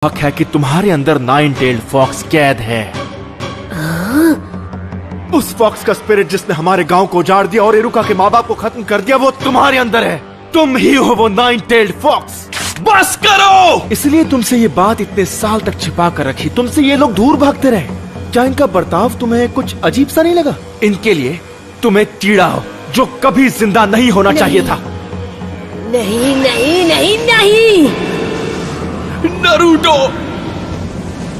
हक है कि तुम्हारे अंदर 9-tailed फॉक्स कैद है। उस फॉक्स का स्पिरिट जिसने हमारे गांव को उजाड़ दिया और इरुका के माँ बाप को खत्म कर दिया, वो तुम्हारे अंदर है। तुम ही हो वो 9-tailed फॉक्स। बस करो! इसलिए तुमसे ये बात इतने साल तक छिपा कर रखी, तुमसे ये लोग दूर भागते रहे। क्या इनका बर्ताव तुम्हें कुछ अजीब सा नहीं लगा? इनके लिए तुम एक कीड़ा हो जो कभी जिंदा नहीं होना चाहिए था। नहीं नहीं नहीं नहीं। नरूटो!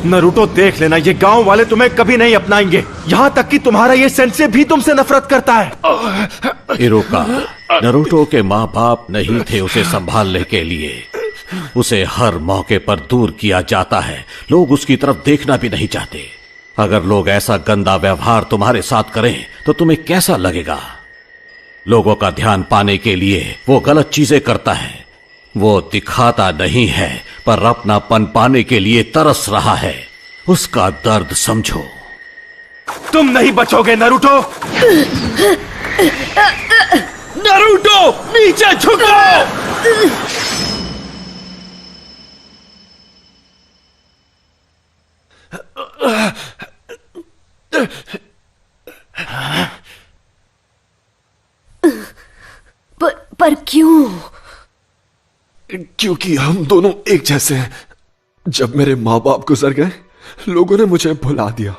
नरूटो, देख लेना, ये गांव वाले तुम्हें कभी नहीं अपनाएंगे। यहाँ तक कि तुम्हारा ये सेंसे भी तुमसे नफरत करता है। इरुका, नरूटो के माँ बाप नहीं थे उसे संभालने के लिए। उसे हर मौके पर दूर किया जाता है। लोग उसकी तरफ देखना भी नहीं चाहते। अगर लोग ऐसा गंदा व्यवहार तुम्हारे साथ करें तो तुम्हें कैसा लगेगा? लोगों का ध्यान पाने के लिए वो गलत चीजें करता है। वो दिखाता नहीं है पर अपनापन पाने के लिए तरस रहा है। उसका दर्द समझो। तुम नहीं बचोगे नरूटो। नरूटो, नीचे झुको। पर क्यों? क्योंकि हम दोनों एक जैसे हैं। जब मेरे माँ बाप गुजर गए, लोगों ने मुझे भुला दिया।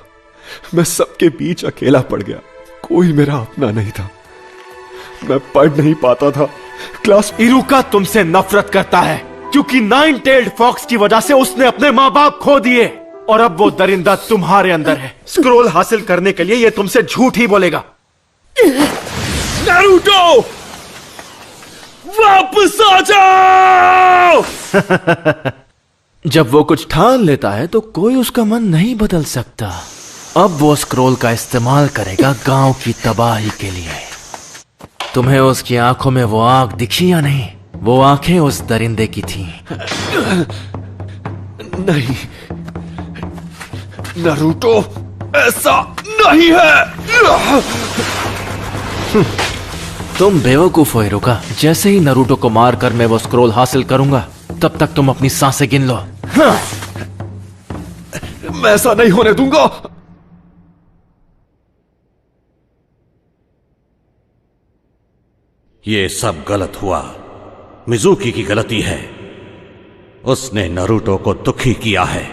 मैं सबके बीच अकेला पड़ गया। कोई मेरा अपना नहीं था। मैं पढ़ नहीं पाता था। क्लास इरुका तुमसे नफरत करता है क्योंकि 9-tailed फॉक्स की वजह से उसने अपने माँ बाप खो दिए और अब वो दरिंदा तुम्हारे अंदर है। स्क्रोल हासिल करने के लिए ये तुमसे झूठ ही बोलेगा। नारुतो, वापस आ जाओ! जब वो कुछ ठान लेता है तो कोई उसका मन नहीं बदल सकता। अब वो स्क्रोल का इस्तेमाल करेगा गांव की तबाही के लिए। तुम्हें उसकी आंखों में वो आग दिखी या नहीं? वो आंखें उस दरिंदे की थीं। नहीं नारुतो, ऐसा नहीं है। तुम बेवकूफ हो इरुका। जैसे ही नरूटो को मारकर मैं वो स्क्रोल हासिल करूंगा, तब तक तुम अपनी सांसें गिन लो। हाँ। मैं ऐसा नहीं होने दूंगा। ये सब गलत हुआ। मिजुकी की गलती है। उसने नरूटो को दुखी किया है।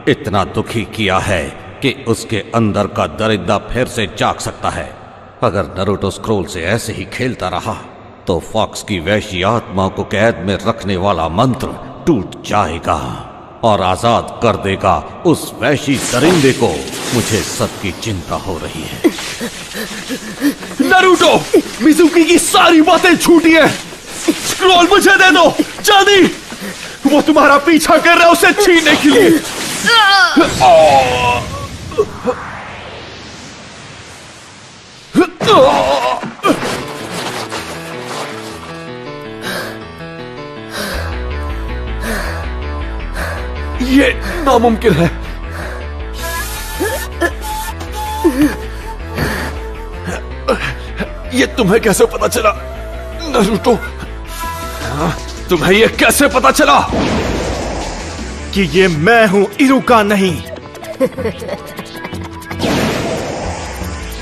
इतना दुखी किया है कि उसके अंदर का दरिंदा फिर से जाग सकता है। अगर नरूटो स्क्रोल से ऐसे ही खेलता रहा तो फॉक्स की वैश्य आत्मा को कैद में रखने वाला मंत्र टूट जाएगा और आजाद कर देगा उस वैश्य दरिंदे को। मुझे सबकी चिंता हो रही है। नारुतो, मिजुकी की सारी बातें झूठी हैं। स्क्रोल मुझे दे दो जल्दी। वो तुम्हारा पीछा कर रहा है उसे छीनने के लिए। ये नामुमकिन है। ये तुम्हें कैसे पता चला नारुतो? तुम्हें ये कैसे पता चला कि ये मैं हूं, इरुका नहीं?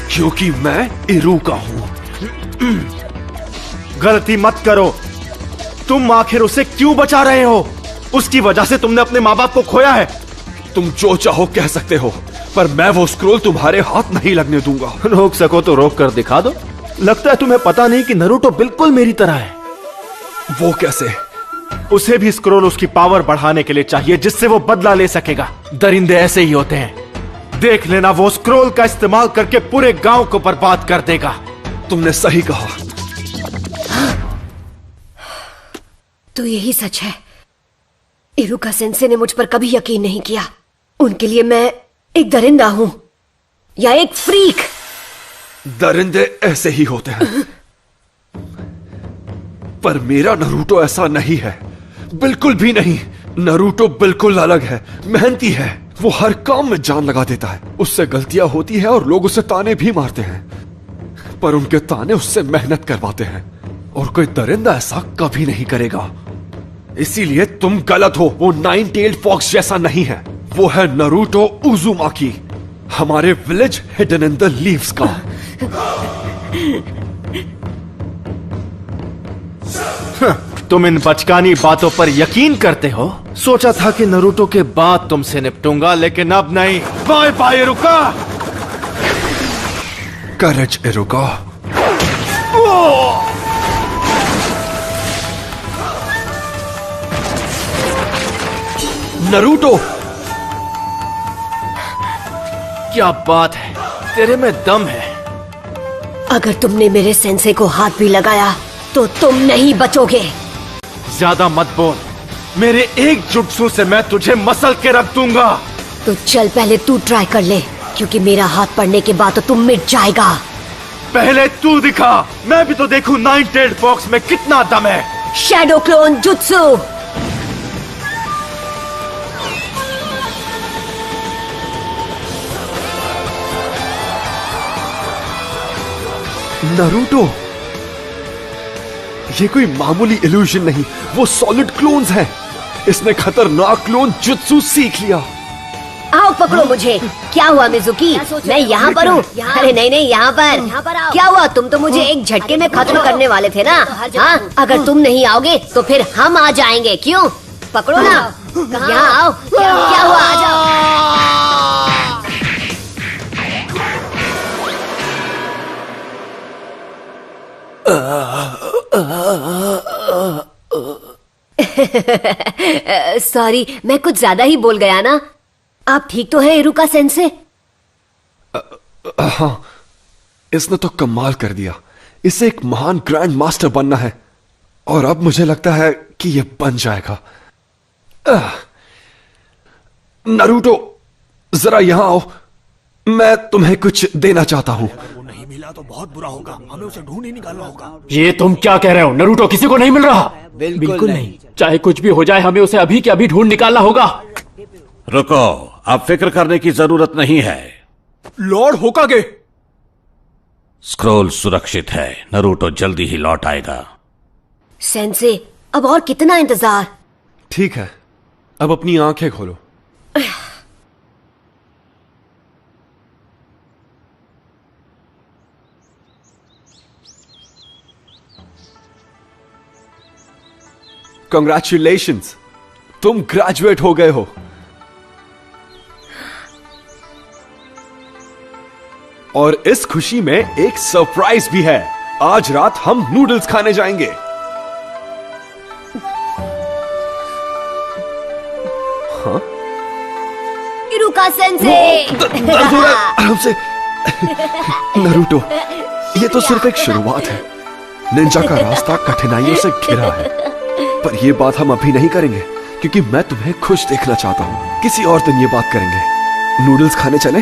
क्योंकि मैं इरुका हूं। गलती मत करो। तुम आखिर उसे क्यों बचा रहे हो? उसकी वजह से तुमने अपने माँ बाप को खोया है। तुम जो चाहो कह सकते हो, पर मैं वो स्क्रोल तुम्हारे हाथ नहीं लगने दूंगा। रोक सको तो रोक कर दिखा दो। लगता है तुम्हें पता नहीं कि नरूटो बिल्कुल मेरी तरह है। वो कैसे? उसे भी स्क्रोल उसकी पावर बढ़ाने के लिए चाहिए जिससे वो बदला ले सकेगा। दरिंदे ऐसे ही होते हैं। देख लेना, वो स्क्रोल का इस्तेमाल करके पूरे गांव को बर्बाद कर देगा। तुमने सही कहा। तो यही सच है। इरुका सेंसे ने मुझ पर कभी यकीन नहीं किया। उनके लिए मैं एक दरिंदा हूं या एक फ्रीक। दरिंदे ऐसे ही होते हैं। पर मेरा नरूटो ऐसा नहीं है, बिल्कुल भी नहीं। नरूटो बिल्कुल अलग है, मेहनती है। वो हर काम में जान लगा देता है। उससे गलतियां होती है और लोग उसे ताने भी मारते हैं, पर उनके ताने उससे मेहनत करवाते हैं। और कोई दरिंदा ऐसा कभी नहीं करेगा। इसीलिए तुम गलत हो। वो नाइन टेल्ड फॉक्स जैसा नहीं है, वो है नारुतो उज़ुमाकी, हमारे village hidden in the leaves का। तुम इन बचकानी बातों पर यकीन करते हो? सोचा था कि नारुतो के बाद तुमसे निपटूंगा, लेकिन अब नहीं। Bye bye Iruka. Courage Iruka. Naruto, क्या बात है, तेरे में दम है। अगर तुमने मेरे सेंसे को हाथ भी लगाया तो तुम नहीं बचोगे। ज्यादा मत बोल, मेरे एक जुट्सु से मैं तुझे मसल के रख दूंगा। तो चल पहले तू ट्राई कर ले, क्योंकि मेरा हाथ पड़ने के बाद तो तुम मिट जाएगा। पहले तू दिखा, मैं भी तो देखूं नाइन टेल्ड फॉक्स में कितना दम है। Shadow clone jutsu. नारुतो, ये कोई मामूली इल्यूजन नहीं, वो सॉलिड क्लोन्स हैं। इसने खतरनाक क्लोन जुत्सु सीख लिया। आओ पकड़ो मुझे। क्या हुआ मिजुकी? मैं यहाँ पर हूँ। अरे नहीं नहीं, यहाँ पर। क्या हुआ? तुम तो मुझे एक झटके में खत्म करने वाले थे ना। हाँ, अगर तुम नहीं आओगे तो फिर हम आ जाएंगे। क्यों? पकड़ो ना, यहाँ आओ। क्या हुआ? आ जाओ। सॉरी, मैं कुछ ज्यादा ही बोल गया ना। आप ठीक तो है इरुका सेंसे? हाँ, इसने तो कमाल कर दिया। इसे एक महान ग्रैंड मास्टर बनना है, और अब मुझे लगता है कि यह बन जाएगा। नारुतो, जरा यहां आओ, मैं तुम्हें कुछ देना चाहता हूं। नहीं मिला तो बहुत बुरा होगा, हमें उसे ढूंढ ही निकालना होगा। ये तुम क्या कह रहे हो? नारुतो किसी को नहीं मिल रहा? बिल्कुल नहीं। चाहे कुछ भी हो जाए, हमें उसे अभी के अभी ढूंढ निकालना होगा। रुको, अब फिक्र करने की जरूरत नहीं है। लॉर्ड होकागे, स्क्रोल सुरक्षित है, नारुतो जल्दी ही लौट आएगा। सेंसे, अब और कितना इंतजार? ठीक है, अब अपनी आंखें खोलो। Congratulations, तुम ग्रेजुएट हो गए हो। और इस खुशी में एक सरप्राइज भी है। आज रात हम नूडल्स खाने जाएंगे। हाँ? इरुका सेंसे। दर्द हो रहा है, आराम से। नारुतो, ये तो सिर्फ एक शुरुआत है। निंजा का रास्ता कठिनाइयों से घिरा है, पर यह बात हम अभी नहीं करेंगे, क्योंकि मैं तुम्हें खुश देखना चाहता हूं। किसी और दिन ये बात करेंगे। नूडल्स खाने चले?